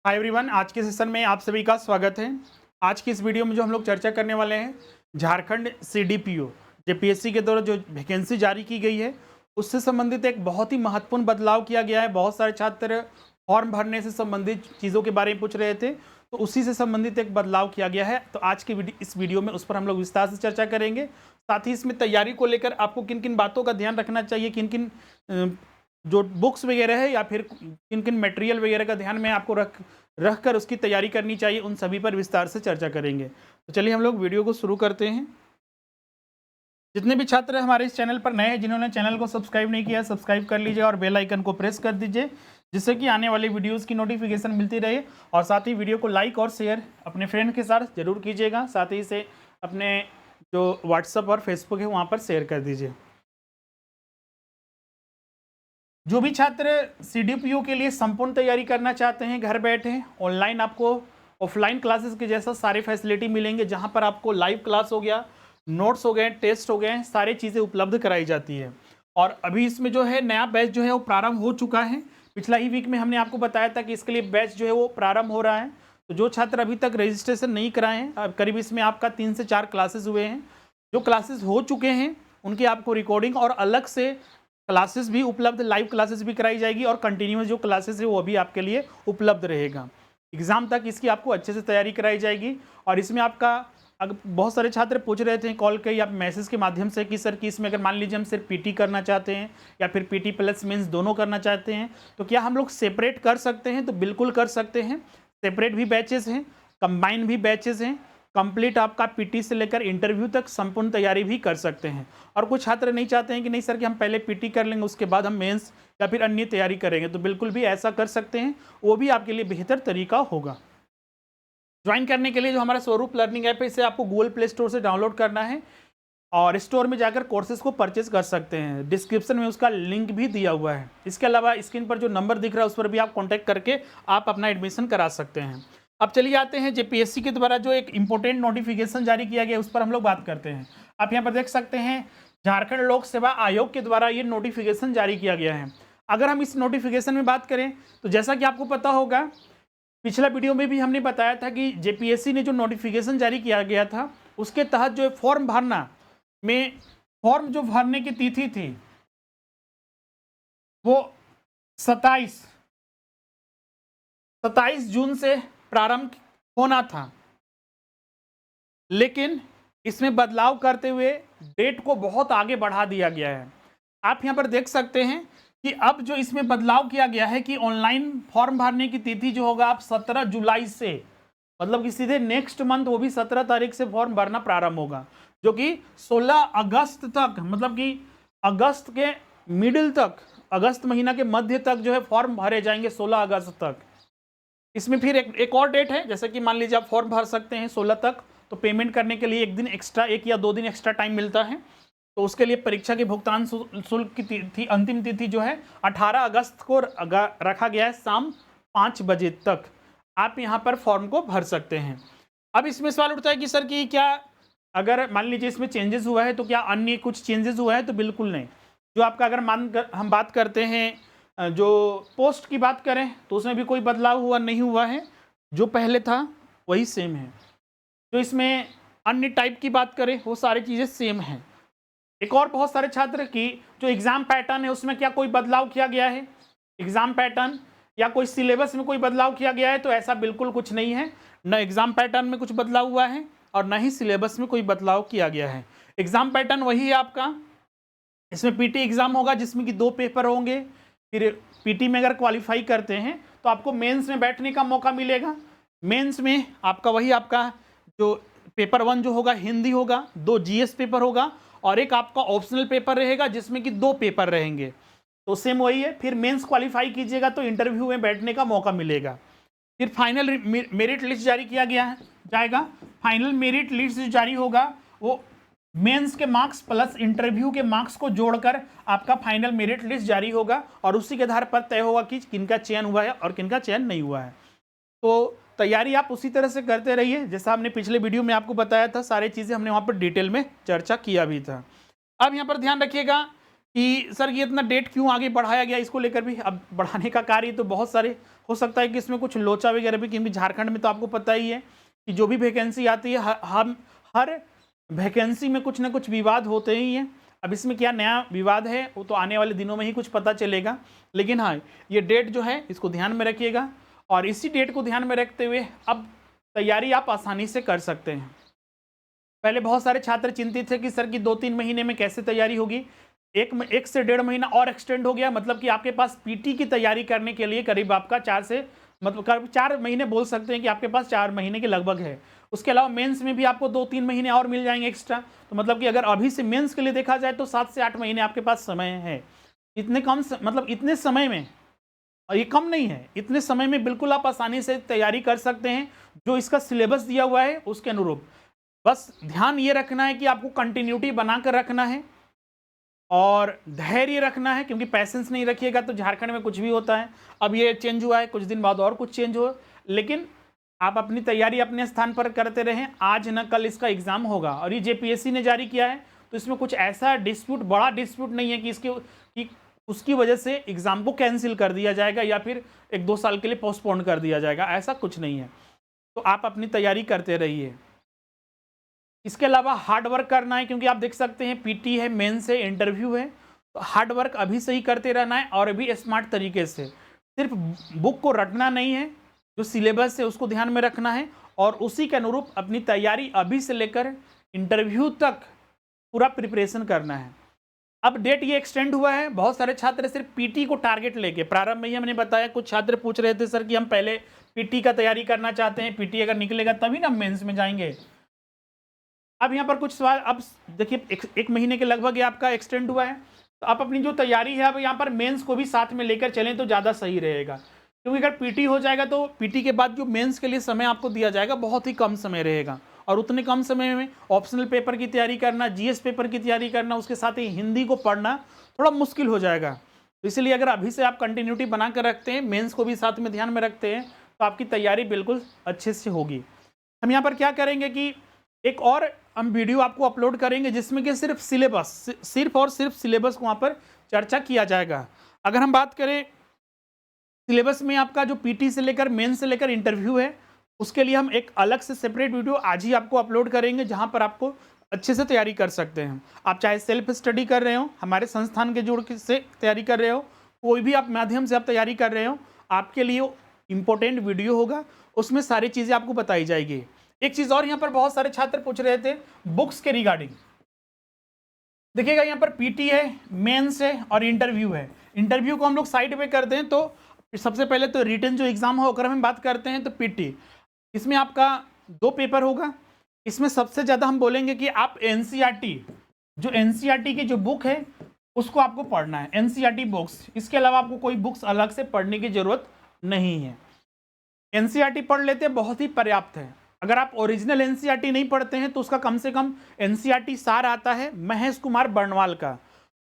Hi everyone, आज के session में आप सभी का स्वागत है। आज की इस वीडियो में जो हम लोग चर्चा करने वाले हैं, झारखंड सीडीपीओ जेपीएससी के द्वारा जो वैकेंसी जारी की गई है उससे संबंधित एक बहुत ही महत्वपूर्ण बदलाव किया गया है। बहुत सारे छात्र फॉर्म भरने से संबंधित चीज़ों के बारे में पूछ रहे थे, तो उसी से संबंधित एक बदलाव किया गया है। तो आज की इस वीडियो में उस पर हम लोग विस्तार से चर्चा करेंगे। साथ ही इसमें तैयारी को लेकर आपको किन किन बातों का ध्यान रखना चाहिए, किन किन जो बुक्स वगैरह है या फिर किन किन मटेरियल वगैरह का ध्यान में आपको रख कर उसकी तैयारी करनी चाहिए, उन सभी पर विस्तार से चर्चा करेंगे। तो चलिए हम लोग वीडियो को शुरू करते हैं। जितने भी छात्र हमारे इस चैनल पर नए हैं, जिन्होंने चैनल को सब्सक्राइब नहीं किया, सब्सक्राइब कर लीजिए और बेल आइकन को प्रेस कर दीजिए, जिससे कि आने वाली वीडियोस की नोटिफिकेशन मिलती रहे। और साथ ही वीडियो को लाइक और शेयर अपने फ्रेंड के साथ जरूर कीजिएगा। साथ ही इसे अपने जो व्हाट्सएप और फेसबुक है वहाँ पर शेयर कर दीजिए। जो भी छात्र सीडीपीओ के लिए संपूर्ण तैयारी करना चाहते हैं, घर बैठे ऑनलाइन आपको ऑफलाइन क्लासेस के जैसा सारी फैसिलिटी मिलेंगे, जहां पर आपको लाइव क्लास हो गया, नोट्स हो गए, टेस्ट हो गए, सारी चीज़ें उपलब्ध कराई जाती है। और अभी इसमें जो है नया बैच जो है वो प्रारंभ हो चुका है। पिछला ही वीक में हमने आपको बताया था कि इसके लिए बैच जो है वो प्रारंभ हो रहा है। तो जो छात्र अभी तक रजिस्ट्रेशन नहीं कराए हैं, करीब इसमें आपका 3 से 4 क्लासेस हुए हैं। जो क्लासेस हो चुके हैं उनकी आपको रिकॉर्डिंग और अलग से क्लासेस भी उपलब्ध, लाइव क्लासेस भी कराई जाएगी और कंटिन्यूस जो क्लासेस है वो भी आपके लिए उपलब्ध रहेगा। एग्जाम तक इसकी आपको अच्छे से तैयारी कराई जाएगी। और इसमें आपका अगर बहुत सारे छात्र पूछ रहे थे कॉल के या मैसेज के माध्यम से कि सर कि इसमें अगर मान लीजिए हम सिर्फ पीटी करना चाहते हैं या फिर पीटी प्लस मेंस दोनों करना चाहते हैं तो क्या हम लोग सेपरेट कर सकते हैं? तो बिल्कुल कर सकते हैं। सेपरेट भी बैचेस हैं, कंबाइन भी बैचेस हैं। कंप्लीट आपका पीटी से लेकर इंटरव्यू तक संपूर्ण तैयारी भी कर सकते हैं। और कुछ छात्र नहीं चाहते हैं कि नहीं सर कि हम पहले पीटी कर लेंगे उसके बाद हम मेंस या फिर अन्य तैयारी करेंगे, तो बिल्कुल भी ऐसा कर सकते हैं। वो भी आपके लिए बेहतर तरीका होगा। ज्वाइन करने के लिए जो हमारा स्वरूप लर्निंग ऐप है, इसे आपको गूगल प्ले स्टोर से डाउनलोड करना है और स्टोर में जाकर कोर्सेज को परचेज कर सकते हैं। डिस्क्रिप्शन में उसका लिंक भी दिया हुआ है। इसके अलावा स्क्रीन पर जो नंबर दिख रहा है उस पर भी आप कॉन्टैक्ट करके आप अपना एडमिशन करा सकते हैं। अब चलिए आते हैं जेपीएससी के द्वारा जो एक इंपॉर्टेंट नोटिफिकेशन जारी किया गया उस पर हम लोग बात करते हैं। आप यहाँ पर देख सकते हैं झारखंड लोक सेवा आयोग के द्वारा ये नोटिफिकेशन जारी किया गया है। अगर हम इस नोटिफिकेशन में बात करें तो जैसा कि आपको पता होगा, पिछला वीडियो में भी हमने बताया था कि जेपीएससी ने जो नोटिफिकेशन जारी किया गया था उसके तहत जो फॉर्म भरना में फॉर्म जो भरने की तिथि थी वो 27 जून से प्रारंभ होना था, लेकिन इसमें बदलाव करते हुए डेट को बहुत आगे बढ़ा दिया गया है। आप यहां पर देख सकते हैं कि अब जो इसमें बदलाव किया गया है कि ऑनलाइन फॉर्म भरने की तिथि जो होगा आप 17 जुलाई से, मतलब कि सीधे नेक्स्ट मंथ वो भी 17 तारीख से फॉर्म भरना प्रारंभ होगा, जो कि 16 अगस्त तक, मतलब कि अगस्त के मिडिल तक, अगस्त महीना के मध्य तक जो है फॉर्म भरे जाएंगे 16 अगस्त तक। इसमें फिर एक और डेट है, जैसे कि मान लीजिए आप फॉर्म भर सकते हैं 16 तक, तो पेमेंट करने के लिए एक दिन एक्स्ट्रा, 1 या 2 दिन एक्स्ट्रा टाइम मिलता है। तो उसके लिए परीक्षा के भुगतान शुल्क की तिथि, अंतिम तिथि जो है 18 अगस्त को रखा गया है, शाम 5 बजे तक आप यहाँ पर फॉर्म को भर सकते हैं। अब इसमें सवाल उठता है कि सर कि क्या अगर मान लीजिए इसमें चेंजेस हुआ है तो क्या अन्य कुछ चेंजेस हुआ है? तो बिल्कुल नहीं। जो आपका अगर हम बात करते हैं जो पोस्ट की बात करें तो उसमें भी कोई बदलाव हुआ नहीं हुआ है, जो पहले था वही सेम है। जो इसमें अन्य टाइप की बात करें वो सारी चीज़ें सेम हैं। एक और बहुत सारे छात्र की जो एग्ज़ाम पैटर्न है उसमें क्या कोई बदलाव किया गया है? एग्ज़ाम पैटर्न या कोई सिलेबस में कोई बदलाव किया गया है? तो ऐसा बिल्कुल कुछ नहीं है। न एग्ज़ाम पैटर्न में कुछ बदलाव हुआ है और न ही सिलेबस में कोई बदलाव किया गया है। एग्ज़ाम पैटर्न वही है आपका। इसमें पीटी एग्ज़ाम होगा जिसमें कि 2 पेपर होंगे। फिर पीटी में अगर क्वालिफाई करते हैं तो आपको मेंस में बैठने का मौका मिलेगा। मेंस में आपका वही आपका जो पेपर 1 जो होगा हिंदी होगा, 2 जीएस पेपर होगा और एक आपका ऑप्शनल पेपर रहेगा जिसमें कि 2 पेपर रहेंगे। तो सेम वही है। फिर मेंस क्वालिफाई कीजिएगा तो इंटरव्यू में बैठने का मौका मिलेगा। फिर फाइनल मेरिट लिस्ट जारी किया जाएगा। फाइनल मेरिट लिस्ट जो जारी होगा वो मेंस के मार्क्स प्लस इंटरव्यू के मार्क्स को जोड़कर आपका फाइनल मेरिट लिस्ट जारी होगा और उसी के आधार पर तय होगा कि किनका चयन हुआ है और किनका चयन नहीं हुआ है। तो तैयारी आप उसी तरह से करते रहिए जैसा हमने पिछले वीडियो में आपको बताया था। सारी चीज़ें हमने वहाँ पर डिटेल में चर्चा किया भी था। अब यहाँ पर ध्यान रखिएगा कि सर ये इतना डेट क्यों आगे बढ़ाया गया, इसको लेकर भी अब बढ़ाने का कार्य तो बहुत सारे हो सकता है कि इसमें कुछ लोचा वगैरह भी, क्योंकि झारखंड में तो आपको पता ही है कि जो भी वैकेंसी आती है हम हर वैकेंसी में कुछ ना कुछ विवाद होते ही हैं। अब इसमें क्या नया विवाद है वो तो आने वाले दिनों में ही कुछ पता चलेगा, लेकिन हाँ ये डेट जो है इसको ध्यान में रखिएगा, और इसी डेट को ध्यान में रखते हुए अब तैयारी आप आसानी से कर सकते हैं। पहले बहुत सारे छात्र चिंतित थे कि सर की 2-3 महीने में कैसे तैयारी होगी। एक से 1.5 महीना और एक्सटेंड हो गया, मतलब कि आपके पास पीटी की तैयारी करने के लिए करीब आपका 4 महीने बोल सकते हैं कि आपके पास 4 महीने के लगभग है। उसके अलावा मेंस में भी आपको 2-3 महीने और मिल जाएंगे एक्स्ट्रा, तो मतलब कि अगर अभी से मेंस के लिए देखा जाए तो 7 से 8 महीने आपके पास समय है। इतने कम मतलब इतने समय में, और ये कम नहीं है, इतने समय में बिल्कुल आप आसानी से तैयारी कर सकते हैं जो इसका सिलेबस दिया हुआ है उसके अनुरूप। बस ध्यान ये रखना है कि आपको कंटिन्यूटी बनाकर रखना है और धैर्य रखना है, क्योंकि पैसेंस नहीं रखिएगा तो झारखंड में कुछ भी होता है। अब ये चेंज हुआ है, कुछ दिन बाद और कुछ चेंज हो, लेकिन आप अपनी तैयारी अपने स्थान पर करते रहें। आज न कल इसका एग्जाम होगा, और ये जेपीएससी ने जारी किया है तो इसमें कुछ ऐसा डिस्प्यूट, बड़ा डिस्प्यूट नहीं है कि उसकी वजह से एग्जाम को कैंसिल कर दिया जाएगा या फिर 1-2 साल के लिए पोस्टपोन कर दिया जाएगा, ऐसा कुछ नहीं है। तो आप अपनी तैयारी करते रहिए। इसके अलावा हार्ड वर्क करना है, क्योंकि आप देख सकते हैं पीटी है, मेंस है, इंटरव्यू है, तो हार्ड वर्क अभी से ही करते रहना है और अभी स्मार्ट तरीके से। सिर्फ बुक को रटना नहीं है, जो सिलेबस है उसको ध्यान में रखना है और उसी के अनुरूप अपनी तैयारी अभी से लेकर इंटरव्यू तक पूरा प्रिपरेशन करना है। अब डेट ये एक्सटेंड हुआ है, बहुत सारे छात्र सिर्फ पीटी को टारगेट लेके, प्रारंभ में ही हमने बताया, कुछ छात्र पूछ रहे थे सर कि हम पहले पीटी का तैयारी करना चाहते हैं, पीटी अगर निकलेगा तभी ना मेंस में जाएंगे। अब यहाँ पर कुछ सवाल, अब देखिए एक महीने के लगभग ये आपका एक्सटेंड हुआ है, तो आप अपनी जो तैयारी है अब यहाँ पर मेंस को भी साथ में लेकर चलें तो ज़्यादा सही रहेगा, क्योंकि अगर पीटी हो जाएगा तो पीटी के बाद जो मेंस के लिए समय आपको दिया जाएगा बहुत ही कम समय रहेगा, और उतने कम समय में ऑप्शनल पेपर की तैयारी करना, जीएस पेपर की तैयारी करना, उसके साथ ही हिंदी को पढ़ना थोड़ा मुश्किल हो जाएगा। तो इसलिए अगर अभी से आप कंटिन्यूटी बना कर रखते हैं, मेंस को भी साथ में ध्यान में रखते हैं, तो आपकी तैयारी बिल्कुल अच्छे से होगी। हम यहाँ पर क्या करेंगे कि एक और हम वीडियो आपको अपलोड करेंगे जिसमें कि सिर्फ सिलेबस को वहाँ पर चर्चा किया जाएगा। अगर हम बात करें सिलेबस में आपका जो पीटी से लेकर मेन से लेकर इंटरव्यू है, उसके लिए हम एक अलग से सेपरेट वीडियो आज ही आपको अपलोड करेंगे, जहाँ पर आपको अच्छे से तैयारी कर सकते हैं। आप चाहे सेल्फ स्टडी कर रहे हो, हमारे संस्थान के जोड़ से तैयारी कर रहे हो, कोई भी आप माध्यम से आप तैयारी कर रहे हो, आपके लिए इम्पोर्टेंट वीडियो होगा, उसमें सारी चीज़ें आपको बताई जाएगी। एक चीज़ और यहाँ पर बहुत सारे छात्र पूछ रहे थे बुक्स के रिगार्डिंग। देखिएगा यहाँ पर पीटी है, मेंस है और इंटरव्यू है। इंटरव्यू को हम लोग साइड पे करते हैं, तो सबसे पहले तो रिटन जो एग्जाम हो, अगर हम बात करते हैं तो पीटी, इसमें आपका 2 पेपर होगा। इसमें सबसे ज़्यादा हम बोलेंगे कि आप एनसीईआरटी, जो एनसीईआरटी की जो बुक है उसको आपको पढ़ना है, एनसीईआरटी बुक्स। इसके अलावा आपको कोई बुक्स अलग से पढ़ने की जरूरत नहीं है। एनसीईआरटी पढ़ लेते हैं, बहुत ही पर्याप्त है। अगर आप ओरिजिनल एनसीईआरटी नहीं पढ़ते हैं तो उसका कम से कम एनसीईआरटी सार आता है महेश कुमार बर्णवाल का।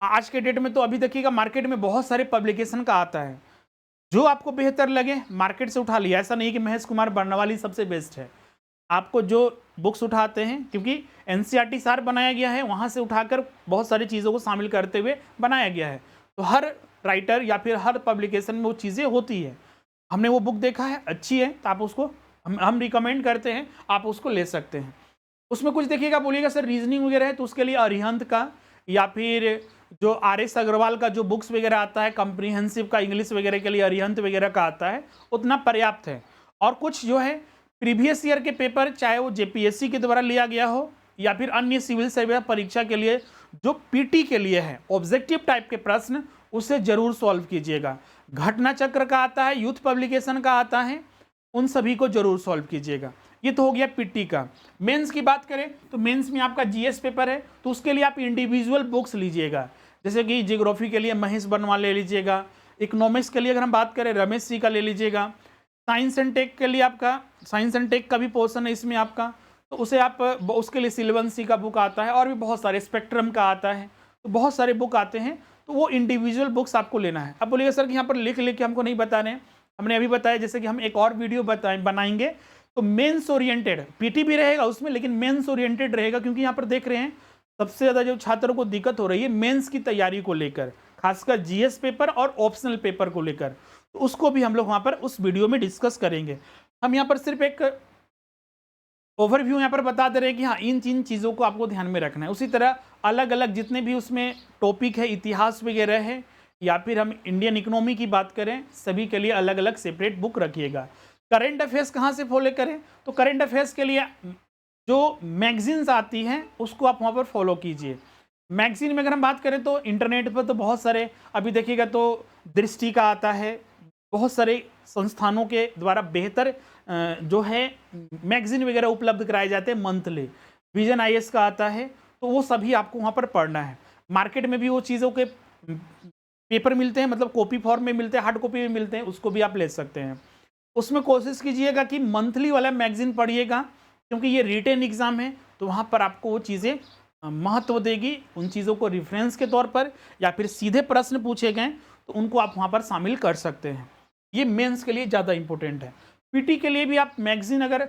आज के डेट में तो अभी देखिएगा मार्केट में बहुत सारे पब्लिकेशन का आता है, जो आपको बेहतर लगे मार्केट से उठा लिया। ऐसा नहीं कि महेश कुमार बर्णवाल ही सबसे बेस्ट है, आपको जो बुक्स उठाते हैं, क्योंकि एनसीईआरटी सार बनाया गया है, वहाँ से उठाकर बहुत सारी चीज़ों को शामिल करते हुए बनाया गया है। तो हर राइटर या फिर हर पब्लिकेशन में वो चीज़ें होती है। हमने वो बुक देखा है, अच्छी है, तो आप उसको हम रिकमेंड करते हैं, आप उसको ले सकते हैं। उसमें कुछ देखिएगा, बोलिएगा सर रीजनिंग वगैरह है, तो उसके लिए अरिहंत का या फिर जो आर.एस. अग्रवाल का जो बुक्स वगैरह आता है कॉम्प्रिहेंसिव का, इंग्लिश वगैरह के लिए अरिहंत वगैरह का आता है, उतना पर्याप्त है। और कुछ जो है प्रीवियस ईयर के पेपर, चाहे वो जेपीएससी के द्वारा लिया गया हो या फिर अन्य सिविल सर्विस परीक्षा के लिए जो पीटी के लिए है, ऑब्जेक्टिव टाइप के प्रश्न, उसे जरूर सॉल्व कीजिएगा। घटना चक्र का आता है, यूथ पब्लिकेशन का आता है, उन सभी को जरूर सॉल्व कीजिएगा। ये तो हो गया पीटी का। मेंस की बात करें तो मेंस में आपका जीएस पेपर है, तो उसके लिए आप इंडिविजुअल बुक्स लीजिएगा, जैसे कि जियोग्राफी के लिए महेश बर्णवाल ले लीजिएगा, इकोनॉमिक्स के लिए अगर हम बात करें रमेश सी का ले लीजिएगा, साइंस एंड टेक के लिए आपका साइंस एंड टेक का भी पोर्शन है इसमें आपका, तो उसे आप उसके लिए सिल्वन सी का बुक आता है, और भी बहुत सारे स्पेक्ट्रम का आता है, तो बहुत सारे बुक आते हैं, तो वो इंडिविजुअल बुक्स आपको लेना है। अब बोलिएगा सर कि यहाँ पर लिख के हमको नहीं बता रहे हैं, हमने अभी बताया, जैसे कि हम एक और वीडियो बनाएंगे, तो मेंस ओरिएंटेड पीटी भी रहेगा उसमें, लेकिन मेंस ओरिएंटेड रहेगा, क्योंकि यहाँ पर देख रहे हैं सबसे ज़्यादा जो छात्रों को दिक्कत हो रही है मेंस की तैयारी को लेकर, खासकर जीएस पेपर और ऑप्शनल पेपर को लेकर। तो उसको भी हम लोग वहाँ पर उस वीडियो में डिस्कस करेंगे। हम यहाँ पर सिर्फ एक ओवरव्यू यहाँ पर बता दे रहे हैं कि हाँ इन चीज़ों को आपको ध्यान में रखना है। उसी तरह अलग अलग जितने भी उसमें टॉपिक है, इतिहास वगैरह है, या फिर हम इंडियन इकोनॉमी की बात करें, सभी के लिए अलग अलग सेपरेट बुक रखिएगा। करंट अफेयर्स कहाँ से फॉलो करें? तो करंट अफेयर्स के लिए जो मैगजीन्स आती हैं उसको आप वहाँ पर फॉलो कीजिए। मैगजीन में अगर हम बात करें तो इंटरनेट पर तो बहुत सारे, अभी देखिएगा तो दृष्टि का आता है, बहुत सारे संस्थानों के द्वारा बेहतर जो है मैगजीन वगैरह उपलब्ध कराए जाते हैं मंथली। विजन आईएएस का आता है, तो वो सभी आपको वहाँ पर पढ़ना है। मार्केट में भी वो चीज़ों के पेपर मिलते हैं, मतलब कॉपी फॉर्म में मिलते हैं, हार्ड कॉपी में मिलते हैं, उसको भी आप ले सकते हैं। उसमें कोशिश कीजिएगा कि मंथली वाला मैगजीन पढ़िएगा, क्योंकि ये रिटेन एग्जाम है, तो वहाँ पर आपको वो चीज़ें महत्व देगी। उन चीज़ों को रेफरेंस के तौर पर या फिर सीधे प्रश्न पूछे गए तो उनको आप वहाँ पर शामिल कर सकते हैं। ये मेंस के लिए ज़्यादा इंपॉर्टेंट है। पीटी के लिए भी आप मैगजीन अगर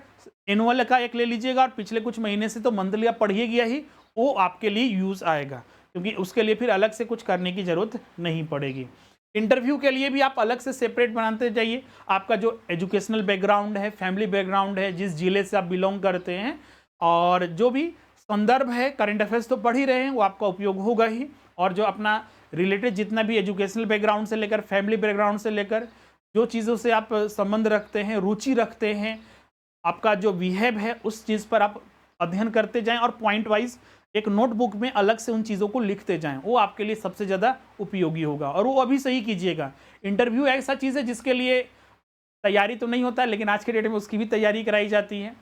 एनुअल का एक ले लीजिएगा और पिछले कुछ महीने से तो मंथली आप पढ़िए गया ही, वो आपके लिए यूज़ आएगा, क्योंकि उसके लिए फिर अलग से कुछ करने की ज़रूरत नहीं पड़ेगी। इंटरव्यू के लिए भी आप अलग से सेपरेट बनाते जाइए। आपका जो एजुकेशनल बैकग्राउंड है, फैमिली बैकग्राउंड है, जिस जिले से आप बिलोंग करते हैं, और जो भी संदर्भ है, करंट अफेयर्स तो पढ़ ही रहे हैं, वो आपका उपयोग होगा ही। और जो अपना रिलेटेड जितना भी एजुकेशनल बैकग्राउंड से लेकर फैमिली बैकग्राउंड से लेकर जो चीज़ों से आप संबंध रखते हैं, रुचि रखते हैं, आपका जो बिहेव है, उस चीज़ पर आप अध्ययन करते जाएं और पॉइंट वाइज एक नोटबुक में अलग से उन चीज़ों को लिखते जाएं। वो आपके लिए सबसे ज़्यादा उपयोगी होगा, और वो अभी से ही कीजिएगा। इंटरव्यू ऐसा चीज़ है जिसके लिए तैयारी तो नहीं होता, लेकिन आज के डेट में उसकी भी तैयारी कराई जाती है।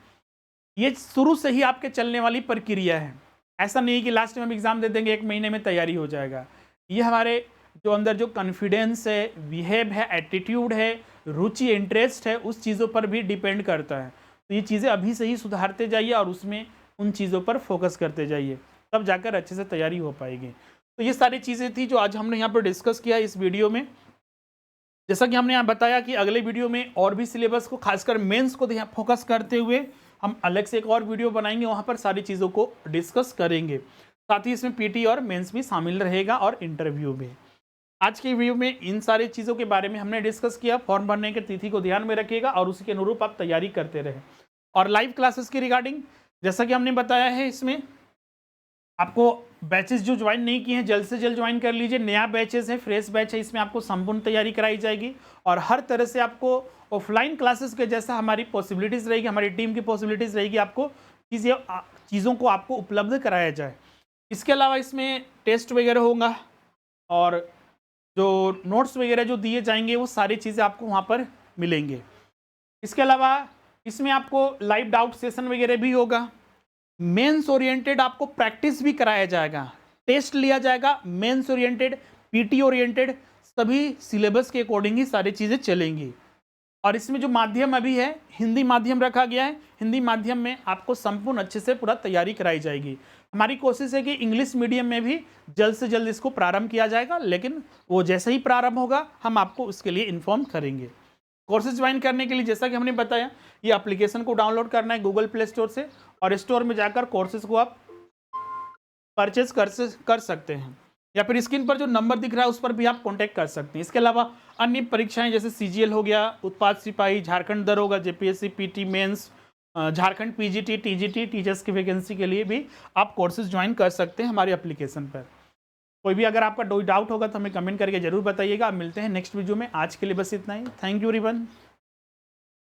ये शुरू से ही आपके चलने वाली प्रक्रिया है। ऐसा नहीं कि लास्ट में हम एग्ज़ाम दे देंगे, 1 महीने में तैयारी हो जाएगा। ये हमारे जो अंदर जो कॉन्फिडेंस है, बिहेव है, एटीट्यूड है, रुचि, इंटरेस्ट है, उस चीज़ों पर भी डिपेंड करता है। तो ये चीज़ें अभी से ही सुधारते जाइए और उसमें उन चीज़ों पर फोकस करते जाइए, तब जाकर अच्छे से तैयारी हो पाएगी। तो ये सारी चीज़ें थी जो आज हमने यहाँ पर डिस्कस किया इस वीडियो में। जैसा कि हमने यहाँ बताया कि अगले वीडियो में और भी सिलेबस को, खासकर मेंस को फोकस करते हुए हम अलग से एक और वीडियो बनाएंगे, वहाँ पर सारी चीज़ों को डिस्कस करेंगे। साथ ही इसमें पीटी और मेंस भी शामिल रहेगा और इंटरव्यू भी। आज की वीडियो में इन सारी चीज़ों के बारे में हमने डिस्कस किया। फॉर्म भरने की तिथि को ध्यान में रखिएगा और उसी के अनुरूप आप तैयारी करते रहें। और लाइव क्लासेस की रिगार्डिंग जैसा कि हमने बताया है, इसमें आपको बैचेस जो ज्वाइन नहीं किए हैं जल्द से जल्द ज्वाइन कर लीजिए। नया बैचेस है, फ्रेश बैच है, इसमें आपको संपूर्ण तैयारी कराई जाएगी और हर तरह से आपको ऑफलाइन क्लासेस के जैसा हमारी पॉसिबिलिटीज़ रहेगी, हमारी टीम की पॉसिबिलिटीज़ रहेगी, आपको चीज़ों को आपको उपलब्ध कराया जाए। इसके अलावा इसमें टेस्ट वगैरह होगा और जो नोट्स वगैरह जो दिए जाएंगे वो सारी चीज़ें आपको वहाँ पर मिलेंगे। इसके अलावा इसमें आपको लाइव डाउट सेशन वगैरह भी होगा। मेंस ओरिएंटेड आपको प्रैक्टिस भी कराया जाएगा, टेस्ट लिया जाएगा, मेंस ओरिएंटेड, पीटी ओरिएंटेड, सभी सिलेबस के अकॉर्डिंग ही सारी चीज़ें चलेंगी। और इसमें जो माध्यम अभी है, हिंदी माध्यम रखा गया है। हिंदी माध्यम में आपको संपूर्ण अच्छे से पूरा तैयारी कराई जाएगी। हमारी कोशिश है कि इंग्लिश मीडियम में भी जल्द से जल्द इसको प्रारंभ किया जाएगा, लेकिन वो जैसे ही प्रारंभ होगा हम आपको उसके लिए इन्फॉर्म करेंगे। कोर्सेज ज्वाइन करने के लिए जैसा कि हमने बताया, ये एप्लीकेशन को डाउनलोड करना है गूगल प्ले स्टोर से और स्टोर में जाकर कोर्सेज को आप परचेज कर सकते हैं, या फिर स्क्रीन पर जो नंबर दिख रहा है उस पर भी आप कांटेक्ट कर सकते हैं। इसके अलावा अन्य परीक्षाएं जैसे सीजीएल हो गया, उत्पाद सिपाही, झारखंड दरोगा, JPSC, PT mains, Jharkhand PGT, TGT, teachers की वैकेंसी के लिए भी आप कोर्सेज ज्वाइन कर सकते हैं हमारे एप्लीकेशन पर। कोई भी अगर आपका कोई डाउट होगा तो हमें कमेंट करके जरूर बताइएगा। मिलते हैं नेक्स्ट वीडियो में। आज के लिए बस इतना ही। Thank you everyone.